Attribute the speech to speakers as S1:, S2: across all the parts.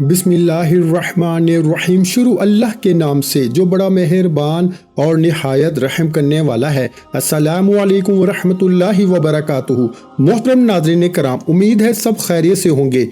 S1: बिस्मिल्लाहिर्रहमानिर्रहीम। शुरू अल्लाह के नाम से जो बड़ा मेहरबान और निहायत रहम करने वाला है। अस्सलामु अलैकुम वरहमतुल्लाहि वबरकातुहू। मोहतरम नाज़रीन कराम, उम्मीद है सब खैरियत से होंगे।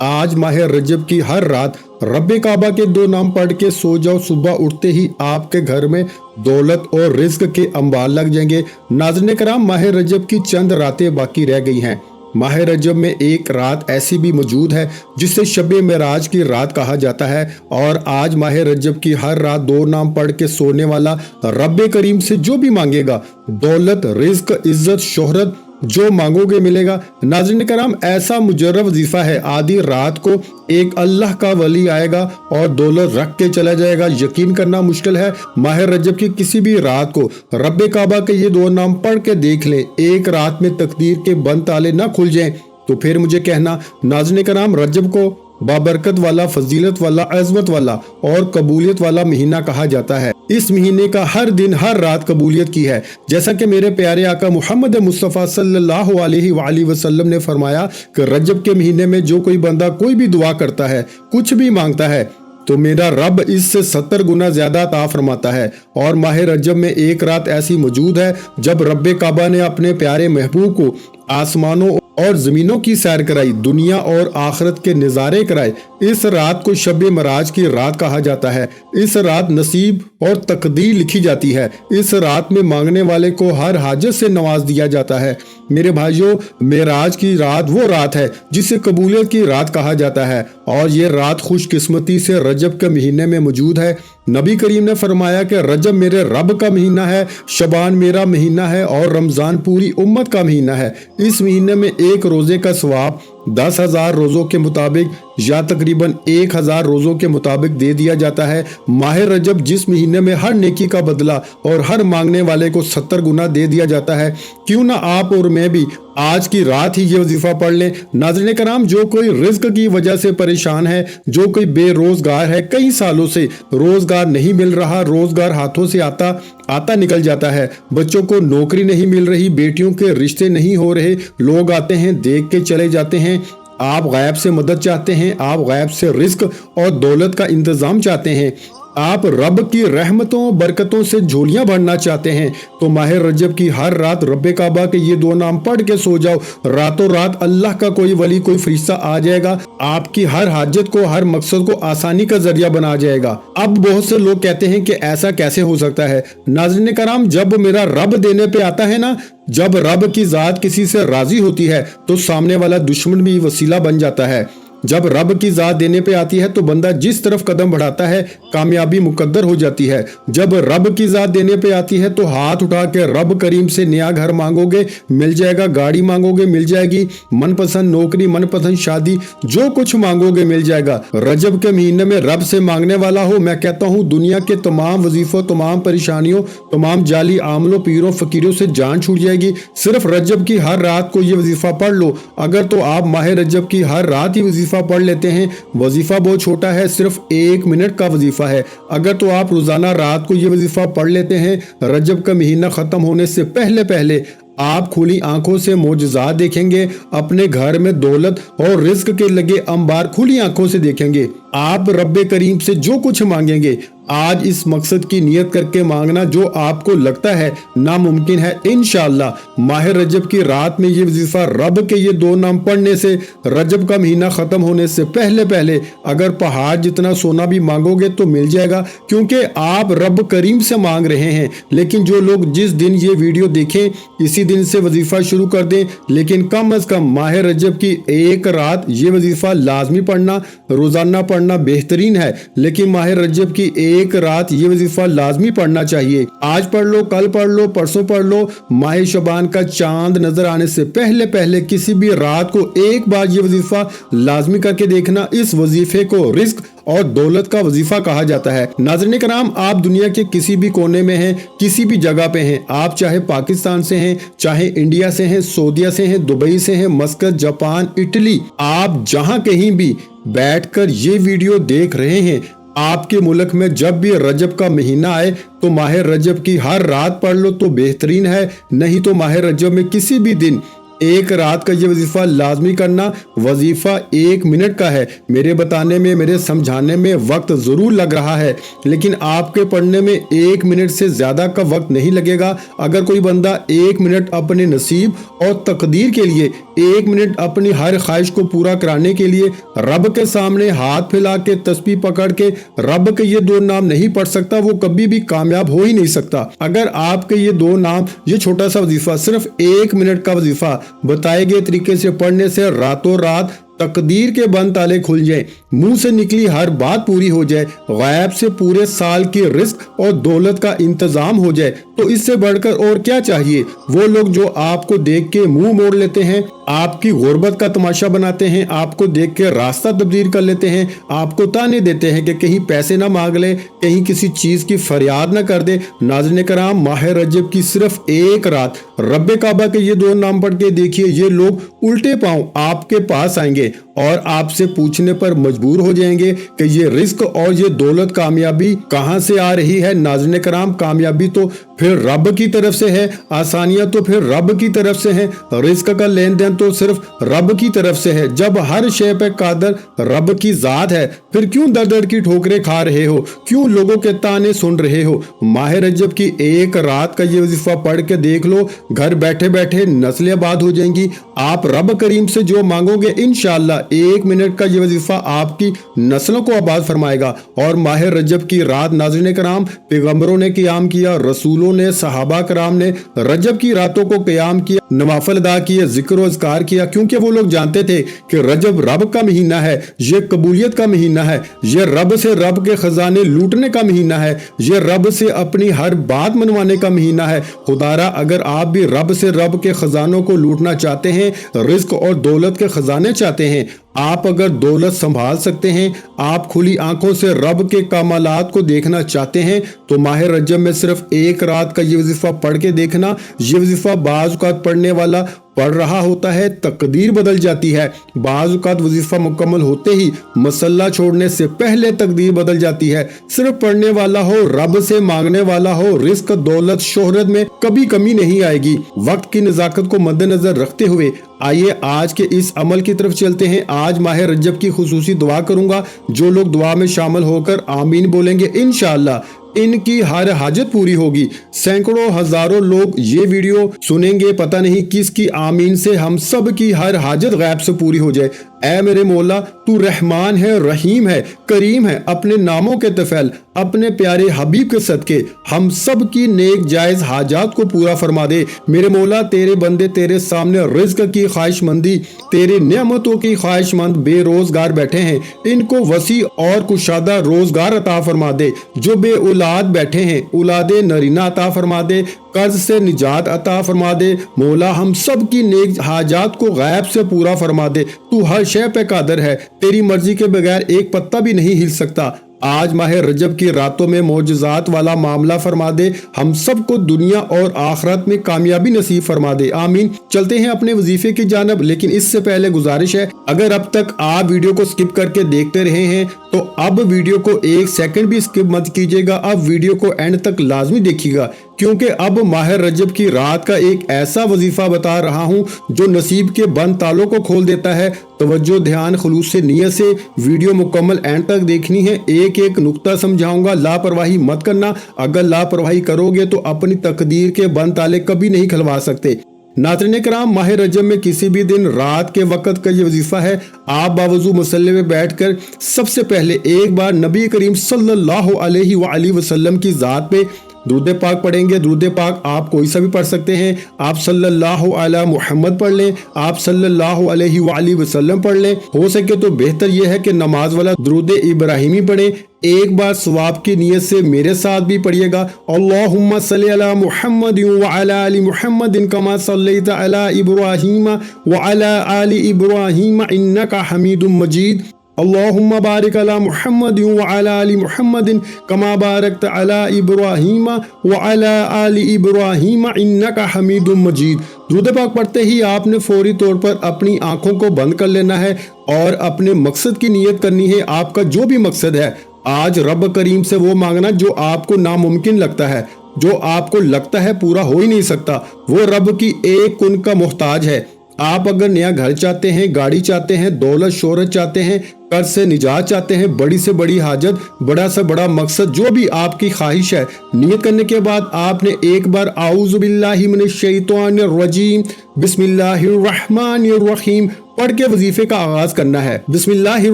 S1: आज माह रजब की हर रात रब्बे काबा के दो नाम पढ़ के सो जाओ। सुबह उठते ही आपके घर में दौलत और रिज्क के अंबार लग जाएंगे। नाज़रीन कराम, माह रजब की चंद रातें बाकी रह गई हैं। माह रजब में एक रात ऐसी भी मौजूद है जिसे शब-ए मेराज की रात कहा जाता है। और आज माह रजब की हर रात दो नाम पढ़ के सोने वाला रब्बे करीम से जो भी मांगेगा, दौलत, रिज्क, इज्जत, शोहरत, जो मांगोगे मिलेगा। नाज़रीन कराम, ऐसा मुजर्रब वजीफा है। आधी रात को एक अल्लाह का वली आएगा और दौलत रख के चला जाएगा। यकीन करना मुश्किल है। माह रजब की किसी भी रात को रब्बे काबा के ये दो नाम पढ़ के देख लें, एक रात में तकदीर के बंद ताले ना खुल जाएं तो फिर मुझे कहना। नाज़रीन कराम, रजब को बाबरकत वाला, फजीलत वाला, अज़मत वाला और कबूलियत वाला महीना कहा जाता है। इस महीने का हर दिन हर रात कबूलियत की है। जैसा कि मेरे प्यारे आका मोहम्मद मुस्तफ़ा सल्लल्लाहु अलैहि वसल्लम ने फरमाया कि रजब के महीने में जो कोई बंदा कोई भी दुआ करता है, कुछ भी मांगता है, तो मेरा रब इससे 70 गुना ज्यादा अता फरमाता है। और माह रजब में एक रात ऐसी मौजूद है जब रब्बे काबा ने अपने प्यारे महबूब को आसमानों और जमीनों की सैर कराई, दुनिया और आखिरत के नज़ारे कराए। इस रात को शब-ए मेराज की रात कहा जाता है। इस रात नसीब और तकदीर लिखी जाती है। इस रात में मांगने वाले को हर हाजत से नवाज दिया जाता है। मेरे भाइयों, मेराज की रात वो रात है जिसे कबूलियत की रात कहा जाता है। और ये रात खुशकिस्मती से रजब के महीने में मौजूद है। नबी करीम ने फरमाया कि रजब मेरे रब का महीना है, शबान मेरा महीना है और रमजान पूरी उम्मत का महीना है। इस महीने में एक रोजे का सवाब 10,000 रोजों के मुताबिक या तकरीबन 1,000 रोजों के मुताबिक दे दिया जाता है। माह रजब जिस महीने में हर नेकी का बदला और हर मांगने वाले को 70 गुना दे दिया जाता है, क्यों ना आप और मैं भी आज की रात ही ये वजीफा पढ़ लें। नाज़रीन कराम, जो कोई रिज्क की वजह से परेशान है, जो कोई बेरोजगार है, कई सालों से रोजगार नहीं मिल रहा, रोजगार हाथों से आता निकल जाता है, बच्चों को नौकरी नहीं मिल रही, बेटियों के रिश्ते नहीं हो रहे, लोग आते हैं देख के चले जाते हैं। आप गायब से मदद चाहते हैं, आप गायब से रिज्क और दौलत का इंतजाम चाहते हैं, आप रब की रहमतों बरकतों से झोलियां भरना चाहते हैं, तो माह रजब की हर रात रब्बे काबा के ये दो नाम पढ़ के सो जाओ। रातों रात अल्लाह का कोई वली, कोई फरिश्ता आ जाएगा, आपकी हर हाजत को, हर मकसद को आसानी का जरिया बना जाएगा। अब बहुत से लोग कहते हैं कि ऐसा कैसे हो सकता है। नाज़रीन कराम, जब मेरा रब देने पे आता है ना, जब रब की जात किसी से राजी होती है तो सामने वाला दुश्मन भी वसीला बन जाता है। जब रब की जात देने पे आती है तो बंदा जिस तरफ कदम बढ़ाता है कामयाबी मुकद्दर हो जाती है। जब रब की जात देने पे आती है तो हाथ उठा के रब करीम से नया घर मांगोगे मिल जाएगा, गाड़ी मांगोगे मिल जाएगी, मनपसंद नौकरी, मनपसंद शादी, जो कुछ मांगोगे मिल जाएगा। रजब के महीने में रब से मांगने वाला हो, मैं कहता हूँ दुनिया के तमाम वजीफों, तमाम परेशानियों, तमाम जाली आमलों, पीरों फकीरों से जान छूट जाएगी। सिर्फ रजब की हर रात को ये वजीफा पढ़ लो। अगर तो आप माह रजब की हर रात ही वजीफा पढ़ लेते हैं, वजीफा बहुत छोटा है, सिर्फ 1 मिनट का वजीफा है। अगर तो आप रोजाना रात को ये वजीफा पढ़ लेते हैं, रजब का महीना खत्म होने से पहले पहले आप खुली आंखों से मोजज़ात देखेंगे। अपने घर में दौलत और रिज्क के लगे अंबार खुली आंखों से देखेंगे। आप रब्बे करीम से जो कुछ मांगेंगे, आज इस मकसद की नियत करके मांगना जो आपको लगता है नामुमकिन है, इंशाअल्लाह माह रजब की रात में ये वजीफा रब के ये दो नाम पढ़ने से रजब का महीना खत्म होने से पहले पहले अगर पहाड़ जितना सोना भी मांगोगे तो मिल जाएगा, क्योंकि आप रब करीम से मांग रहे हैं। लेकिन जो लोग जिस दिन ये वीडियो देखें इसी दिन से वजीफा शुरू कर दें, लेकिन कम अज कम माह रजब की एक रात ये वजीफा लाजमी पढ़ना, रोजाना पढ़ना बेहतरीन है, लेकिन माह रजब की एक रात ये वजीफा लाजमी पढ़ना चाहिए। आज पढ़ लो, कल पढ़ लो, परसों पढ़ लो, माह शबान का चांद नजर आने से पहले पहले किसी भी रात को एक बार ये वजीफा लाजमी करके देखना। इस वजीफे को रिज्क और दौलत का वजीफा कहा जाता है। नाज़रीन कराम, आप दुनिया के किसी भी कोने में हैं, किसी भी जगह पे हैं, आप चाहे पाकिस्तान से हैं, चाहे इंडिया से हैं, सऊदीया से हैं, दुबई से हैं, मस्कत, जापान, इटली, आप जहां कहीं भी बैठकर ये वीडियो देख रहे हैं, आपके मुल्क में जब भी रजब का महीना आए तो माह रजब की हर रात पढ़ लो तो बेहतरीन है। नहीं तो माह रजब में किसी भी दिन एक रात का ये वजीफा लाजमी करना। वजीफा 1 मिनट का है। मेरे बताने में, मेरे समझाने में वक्त जरूर लग रहा है, लेकिन आपके पढ़ने में 1 मिनट से ज्यादा का वक्त नहीं लगेगा। अगर कोई बंदा 1 मिनट अपने नसीब और तकदीर के लिए, 1 मिनट अपनी हर ख्वाहिश को पूरा कराने के लिए रब के सामने हाथ फैला के तस्बीह पकड़ के रब के ये 2 नाम नहीं पढ़ सकता, वो कभी भी कामयाब हो ही नहीं सकता। अगर आपके ये 2 नाम, ये छोटा सा वजीफा, सिर्फ 1 मिनट का वजीफा बताए गए तरीके से पढ़ने से रातों रात तकदीर के बंद ताले खुल जाए, मुंह से निकली हर बात पूरी हो जाए, गैब से पूरे साल की रिस्क और दौलत का इंतजाम हो जाए, तो इससे बढ़कर और क्या चाहिए। वो लोग जो आपको देख के मुंह मोड़ लेते हैं, आपकी गुर्बत का तमाशा बनाते हैं, आपको देख के रास्ता तब्दील कर लेते हैं, आपको ताने देते हैं कि कहीं पैसे ना मांग ले, कहीं किसी चीज की फरियाद ना कर दे। नाज़रीन कराम, माह रजब की सिर्फ 1 रात रब्बे काबा के ये 2 नाम पढ़ के देखिए, ये लोग उल्टे पांव आपके पास आएंगे और आपसे पूछने पर मजबूर हो जाएंगे कि ये रिस्क और ये दौलत, कामयाबी कहां से आ रही है। नाज़रीन कराम, कामयाबी तो फिर रब की तरफ से है, आसानियां तो फिर रब की तरफ से है, रिस्क का लेन देन तो सिर्फ रब की तरफ से है। जब हर शय पे कादर रब की जात है, फिर क्यों दर दर की ठोकरें खा रहे हो, क्यों लोगों के ताने सुन रहे हो। माह रजब की 1 रात का ये वजीफा पढ़ के देख लो, घर बैठे बैठे नस्लें आबाद हो जाएंगी। आप रब करीम से जो मांगोगे इंशाअल्लाह 1 मिनट का ये वजीफा आपकी नस्लों को आबाद फरमाएगा। और माह रजब की रात नाज़रीन कराम, पैगंबरों ने क़याम किया, रसूलों ने, सहाबा कराम ने रजब की रातों को क़याम किया, नवाफिल अदा किए, जिक्र और अज़कार किया, क्योंकि वो लोग जानते थे कि रजब रब का महीना है, ये कबूलियत का महीना है, ये रब से रब के खजाने लूटने का महीना है, ये रब से अपनी हर बात मनवाने का महीना है। खुदारा अगर आप भी रब से रब के खजानों को लूटना चाहते हैं, रिस्क और दौलत के खजाने चाहते हैं, आप अगर दौलत संभाल सकते हैं, आप खुली आंखों से रब के कमालात को देखना चाहते हैं, तो माह रजब में सिर्फ 1 रात का ये वजीफा पढ़ के देखना। ये वजीफा बाज़ औक़ात पढ़ने वाला पढ़ रहा होता है, तकदीर बदल जाती है। बाज़ औक़ात वजीफा मुकम्मल होते ही मसल्ला छोड़ने से पहले तकदीर बदल जाती है। सिर्फ पढ़ने वाला हो, रब से मांगने वाला हो, रिस्क, दौलत, शोहरत में कभी कमी नहीं आएगी। वक्त की नज़ाकत को मद्देनजर रखते हुए आइए आज के इस अमल की तरफ चलते हैं। आज माह रजब की खुसूसी दुआ करूंगा। जो लोग दुआ में शामिल होकर आमीन बोलेंगे, इंशाअल्लाह इनकी हर हाजत पूरी होगी। सैकड़ों हजारों लोग ये वीडियो सुनेंगे, पता नहीं किसकी आमीन से हम सब की हर हाजत गैब से पूरी हो जाए। ऐ मेरे मौला, तू रहमान है, रहीम है, करीम है, अपने नामों के तफैल, अपने प्यारे हबीब के सदके हम सब की नेक जायज हाजात को पूरा फरमा दे। मेरे मौला, तेरे बंदे तेरे सामने रिज्क की ख्वाहिशमंदी, तेरे नेमतों की ख्वाहिशमंद बेरोजगार बैठे हैं, इनको वसी और कुशादा रोजगार अता फरमा दे। जो बे औलाद बैठे हैं, औलादे नरीना अता फरमा दे, कर्ज से निजात अता फरमा दे। मौला, हम सब की नेक हाजात को गैब से पूरा फरमा दे। तू हर शय पे कादर है, तेरी मर्जी के बगैर एक पत्ता भी नहीं हिल सकता। आज माह रजब की रातों में मौजज़ात वाला मामला फरमा दे, हम सबको दुनिया और आखिरत में कामयाबी नसीब फरमा दे, आमीन। चलते हैं अपने वजीफे की जानब, लेकिन इससे पहले गुजारिश है, अगर अब तक आप वीडियो को स्किप करके देखते रहे हैं तो अब वीडियो को 1 सेकंड भी स्किप मत कीजिएगा। अब वीडियो को एंड तक लाजमी देखिएगा, क्योंकि अब माह रजब की रात का एक ऐसा वजीफा बता रहा हूं जो नसीब के बंद तालों को खोल देता है। तवज्जो, ध्यान, खुलूस से नियत से वीडियो मुकम्मल एंड तक देखनी है। एक एक नुक्ता समझाऊंगा, लापरवाही मत करना। अगर लापरवाही करोगे तो अपनी तकदीर के बंद ताले कभी नहीं खुलवा सकते। नाज़रीन कराम, माह रजब में किसी भी दिन रात के वक़्त का ये वजीफा है। आप बावजू मुसल्ले में बैठकर सबसे पहले एक बार नबी करीम सल्लल्लाहु अलैहि वसल्लम की ज़ात पे दुरूद पाक पढ़ेंगे। दुरूद पाक आप कोई सा भी पढ़ सकते हैं। आप सल्लल्लाहु अला मुहम्मद पढ़ लें, आप सल्लल्लाहु अलैहि वसल्लम पढ़ लें। हो सके तो बेहतर यह है कि नमाज वाला दुरूद इब्राहिमी पढ़ें। एक बार सवाब की नियत से मेरे साथ भी पढ़िएगा, अल्लाहुम्मा सल्ली अला मुहम्मद व अला आलि मुहम्मद कमा सल्लैता अला इब्राहीम व अला आलि इब्राहीम इन्नका हमीदुम मजीद। अल्लाहुम्मा बारिक अला मुहम्मद व अला आलि मुहम्मद कमा बारकत अला इब्राहीम व अला आलि इब्राहीम इन्नका हमीदुम मजीद। दुरूद पाक पढ़ते ही आपने फौरी तौर पर अपनी आंखों को बंद कर लेना है और अपने मकसद की नियत करनी है। आपका जो भी मकसद है, आज रब करीम से वो मांगना जो आपको नामुमकिन लगता है, जो आपको लगता है पूरा हो ही नहीं सकता। वो रब की एक कुन का मोहताज है। आप अगर नया घर चाहते हैं, गाड़ी चाहते हैं, दौलत शोहरत चाहते हैं, कर्ज से निजात चाहते हैं, बड़ी से बड़ी हाजत, बड़ा से बड़ा मकसद, जो भी आपकी ख्वाहिश है, नियत करने के बाद आपने एक बार आऊज़ु बिल्लाहि मिनश शैतानिर रजीम बिस्मिल्लाहिर रहमानिर रहीम पढ़ के वजीफे का आगाज करना है। बिस्मिल्लाहिर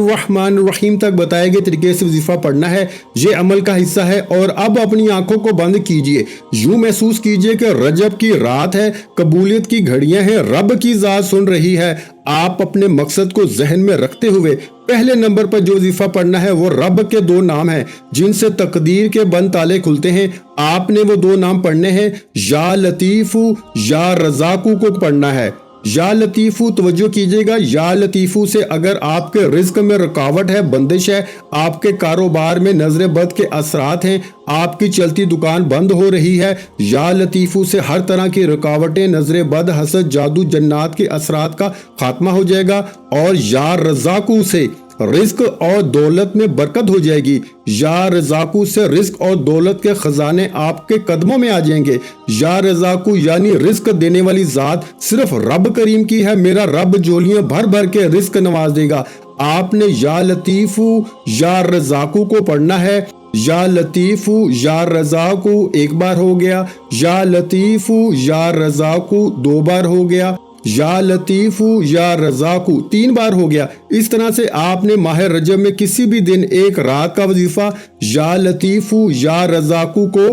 S1: रहमानिर रहीम तक बताए गए तरीके से वजीफा पढ़ना है। ये अमल का हिस्सा है। और अब अपनी आंखों को बंद कीजिए, यूं महसूस कीजिए कि रजब की रात है, कबूलियत की घड़ियां हैं, रब की जात सुन रही है। आप अपने मकसद को जहन में रखते हुए पहले नंबर पर जो वजीफा पढ़ना है वो रब के दो नाम हैं जिनसे तकदीर के बंद ताले खुलते हैं। आपने वो दो नाम पढ़ने हैं, या लतीफू या रज़ाकू को पढ़ना है। या लतीफू, तवज्जो कीजिएगा, या लतीफू से अगर आपके रिज्क में रुकावट है, बंदिश है, आपके कारोबार में नजर बद के असरात हैं, आपकी चलती दुकान बंद हो रही है, या लतीफू से हर तरह की रुकावटें, नजर बद, हसद, जादू, जन्नात के असरात का खात्मा हो जाएगा। और या रज़ाकू से रिस्क और दौलत में बरकत हो जाएगी। या रज़ाकू से रिस्क और दौलत के खजाने आपके कदमों में आ जाएंगे। या रज़ाकू यानी रिस्क देने वाली जात सिर्फ रब करीम की है। मेरा रब झोलियां भर भर के रिस्क नवाज देगा। आपने या लतीफू या रज़ाकू को पढ़ना है। या लतीफू या रज़ाकू एक बार हो गया, या लतीफू या रज़ाकू दो बार हो गया, या लतीफू या रज़ाकू तीन बार हो गया। इस तरह से आपने माह रजब में किसी भी दिन एक रात का वजीफा या लतीफू या रज़ाकू को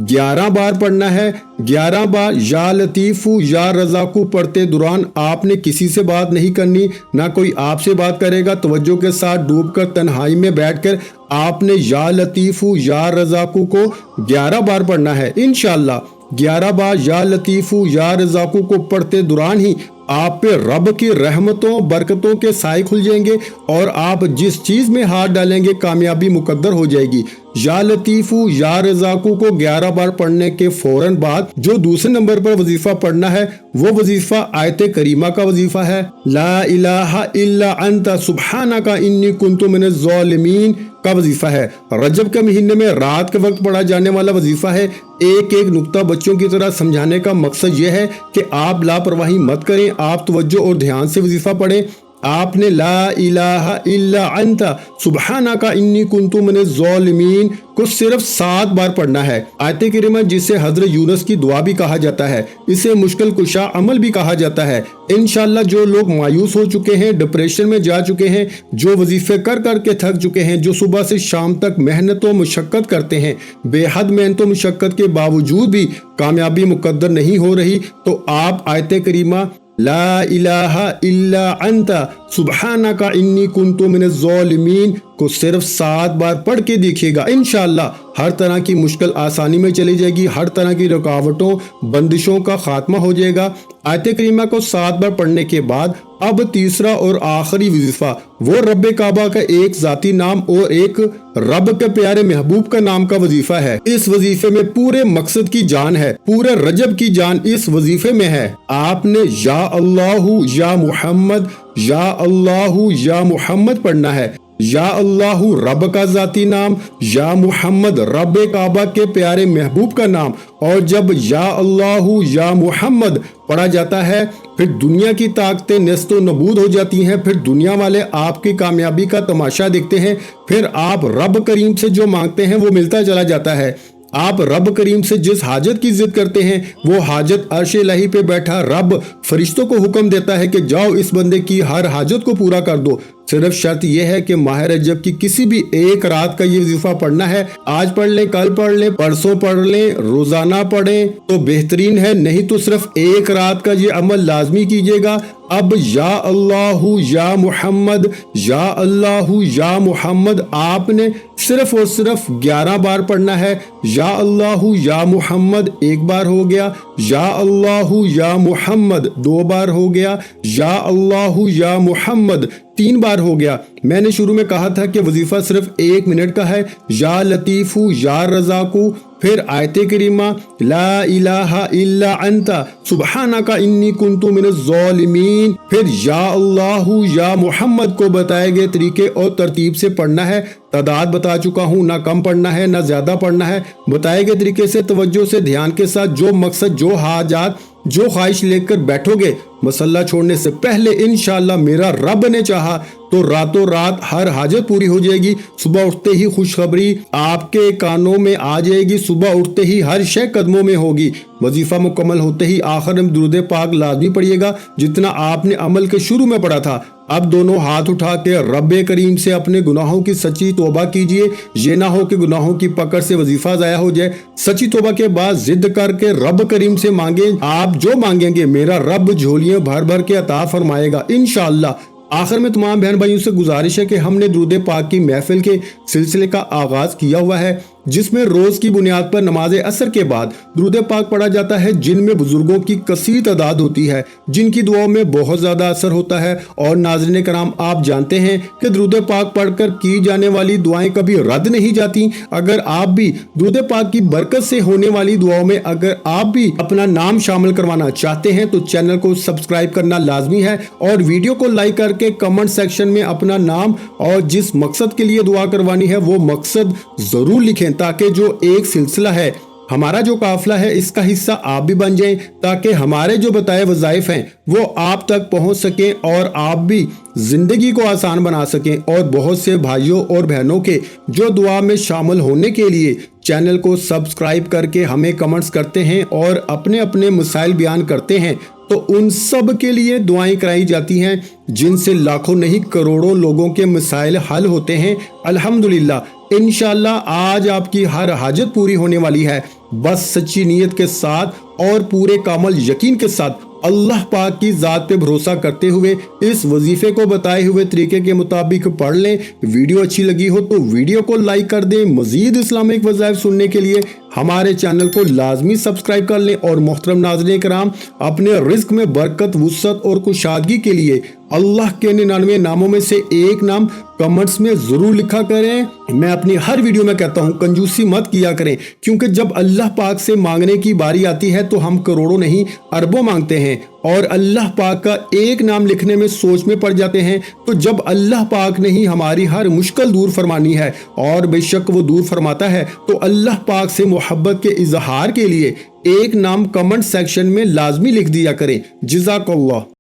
S1: 11 बार पढ़ना है। 11 बार या लतीफू या रज़ाकू पढ़ते दौरान आपने किसी से बात नहीं करनी, ना कोई आपसे बात करेगा। तवज्जो के साथ डूबकर तन्हाई में बैठकर आपने या लतीफू या रज़ाकू को 11 बार पढ़ना है। इंशाअल्लाह 11 बार या लतीफू या रज़ाकू को पढ़ते दौरान ही आप पे रब की रहमतों बरकतों के साए खुल जाएंगे और आप जिस चीज में हाथ डालेंगे कामयाबी मुकद्दर हो जाएगी। या लतीफू या रज़ाकू को 11 बार पढ़ने के फौरन बाद जो दूसरे नंबर पर वजीफा पढ़ना है वो वजीफा आयत करीमा का वजीफा है। ला इलाहा इल्ला अंता सुब्हानका इन्नी कुन्तु मिनज़ ज़ालिमीन का वजीफा है। रजब के महीने में रात के वक्त पढ़ा जाने वाला वजीफा है। एक एक नुक्ता बच्चों की तरह समझाने का मकसद यह है कि आप लापरवाही मत करें, आप तवज्जो और ध्यान से वजीफा पढ़ें। आपने ला इलाहा इल्ला अंता सुब्हानका इन्नी कुन्तु मिनज़ ज़ालिमीन को सिर्फ 7 बार पढ़ना है। आयत करीमा जिसे हजरत यूनुस की दुआ भी कहा जाता है, इसे मुश्किल कुशा अमल भी कहा जाता है। इंशाअल्लाह जो लोग मायूस हो चुके हैं, डिप्रेशन में जा चुके हैं, जो वजीफे कर कर के थक चुके हैं, जो सुबह से शाम तक मेहनत व मुशक्कत करते हैं, बेहद मेहनत व मुशक्कत के बावजूद भी कामयाबी मुकद्दर नहीं हो रही, तो आप आयत करीमा ला इलाहा इल्ला अंता सुब्हानका इन्नी कुन्तु मिनज़ ज़ालिमीन को सिर्फ 7 बार पढ़ के देखिएगा। इंशाअल्लाह हर तरह की मुश्किल आसानी में चली जाएगी, हर तरह की रुकावटों बंदिशों का खात्मा हो जाएगा। आयत करीमा को 7 बार पढ़ने के बाद अब तीसरा और आखिरी वजीफा वो रब काबा का एक जाती नाम और एक रब के प्यारे महबूब का नाम का वजीफा है। इस वजीफे में पूरे मकसद की जान है, पूरे रजब की जान इस वजीफे में है। आपने या अल्लाहु या मुहम्मद, या अल्लाहु या मुहम्मद पढ़ना है। या अल्लाहु रब का जाती नाम, या मुहम्मद रब काबा के प्यारे महबूब का नाम। और जब या अल्लाहु या मुहम्मद पढ़ा जाता है फिर दुनिया की ताकतें नेस्तो नबूद हो जाती हैं, फिर दुनिया वाले आपकी कामयाबी का तमाशा देखते हैं, फिर आप रब करीम से जो मांगते हैं वो मिलता चला जाता है। आप रब करीम से जिस हाजत की जिद करते हैं वो हाजत अर्श इलाही पे बैठा रब फरिश्तों को हुक्म देता है कि जाओ इस बंदे की हर हाजत को पूरा कर दो। सिर्फ शर्त यह है कि माह रजब की किसी भी एक रात का ये वजीफा पढ़ना है। आज पढ़ लें, कल पढ़ लें, परसों पढ़ लें, रोजाना पढ़ें तो बेहतरीन है, नहीं तो सिर्फ एक रात का ये अमल लाजमी कीजिएगा। अब या अल्लाहु या मुहम्मद, या अल्लाहु या मुहम्मद आपने सिर्फ और सिर्फ 11 बार पढ़ना है। या अल्लाहु या मुहम्मद एक बार हो गया, या अल्लाहु या मुहम्मद 2 बार हो गया, या अल्लाहु या मुहम्मद 3 बार हो गया। मैंने शुरू में कहा था कि वजीफा सिर्फ 1 मिनट का है। या लतीफू या रज़ाकू, फिर आयत करीमा ला इलाहा इल्ला अंता सुब्हानका इन्नी कुन्तु मिनज़ ज़ालिमीन, फिर या अल्लाहु या मुहम्मद को बताए गए तरीके और तरतीब से पढ़ना है। तादाद बता चुका हूँ, ना कम पढ़ना है ना ज्यादा पढ़ना है। बताए गए तरीके से तवज्जो से ध्यान के साथ जो मकसद, जो हाजात, जो ख्वाहिश लेकर बैठोगे मसल्ला छोड़ने से पहले इंशाअल्लाह मेरा रब ने चाहा तो रातों रात हर हाजत पूरी हो जाएगी। सुबह उठते ही खुशखबरी आपके कानों में आ जाएगी, सुबह उठते ही हर शय कदमों में होगी। वजीफा मुकम्मल होते ही आखिर में दुरूद पाक लाजमी पढ़िएगा जितना आपने अमल के शुरू में पढ़ा था। अब दोनों हाथ उठा के रब्बे करीम से अपने गुनाहों की सच्ची तौबा कीजिए। ये ना हो कि गुनाहों की पकड़ से वजीफा ज़ाया हो जाए। सच्ची तौबा के बाद जिद करके रब करीम से मांगे, आप जो मांगेंगे मेरा रब झोलियां भर भर के अता फरमाएगा इंशाअल्लाह। आखिर में तमाम बहन भाइयों से गुजारिश है कि हमने दुरूद पाक की महफिल के सिलसिले का आगाज किया हुआ है जिसमें रोज की बुनियाद पर नमाज असर के बाद दुरूद पाक पढ़ा जाता है, जिनमें बुजुर्गों की कसीर तादाद होती है जिनकी दुआओं में बहुत ज्यादा असर होता है। और नाज़रीन कराम, आप जानते हैं कि दुरूद पाक पढ़कर की जाने वाली दुआएं कभी रद्द नहीं जाती। अगर आप भी दुरूद पाक की बरकत से होने वाली दुआओं में अगर आप भी अपना नाम शामिल करवाना चाहते हैं तो चैनल को सब्सक्राइब करना लाजमी है और वीडियो को लाइक करके कमेंट सेक्शन में अपना नाम और जिस मकसद के लिए दुआ करवानी है वो मकसद जरूर लिखें ताकि जो एक सिलसिला है, हमारा जो काफिला है, इसका हिस्सा आप भी बन जाएं ताकि हमारे जो बताए वज़ाइफ हैं वो आप तक पहुंच सकें और आप भी जिंदगी को आसान बना सकें। और बहुत से भाइयों और बहनों के जो दुआ में शामिल होने के लिए चैनल को सब्सक्राइब करके हमें कमेंट्स करते हैं और अपने अपने मसाइल बयान करते हैं, तो उन सब के लिए दुआएं कराई जाती हैं जिनसे लाखों नहीं करोड़ों लोगों के मसाइल हल होते हैं। अल्हम्दुलिल्लाह इंशाअल्लाह आज आपकी हर हाजत पूरी होने वाली है। बस सच्ची नीयत के साथ और पूरे कामल यकीन के साथ अल्लाह पाक की ज़ात पे भरोसा करते हुए इस वजीफे को बताए हुए तरीके के मुताबिक पढ़ लें। वीडियो अच्छी लगी हो तो वीडियो को लाइक कर दें। मजीद इस्लामिक वज़ाइफ सुनने के लिए हमारे चैनल को लाजमी सब्सक्राइब कर लें। और मोहतरम नाज़रीन कराम, अपने रिस्क में बरकत, वुसअत और कुशादगी के लिए अल्लाह के 99 नामों में से एक नाम कमेंट्स में जरूर लिखा करें। मैं अपनी हर वीडियो में कहता हूं कंजूसी मत किया करें, क्योंकि जब अल्लाह पाक से मांगने की बारी आती है तो हम करोड़ों नहीं अरबों मांगते हैं और अल्लाह पाक का एक नाम लिखने में सोच में पड़ जाते हैं। तो जब अल्लाह पाक ने ही हमारी हर मुश्किल दूर फरमानी है और बेशक वो दूर फरमाता है, तो अल्लाह पाक से मोहब्बत के इजहार के लिए एक नाम कमेंट सेक्शन में लाजमी लिख दिया करें। जज़ाकल्लाह।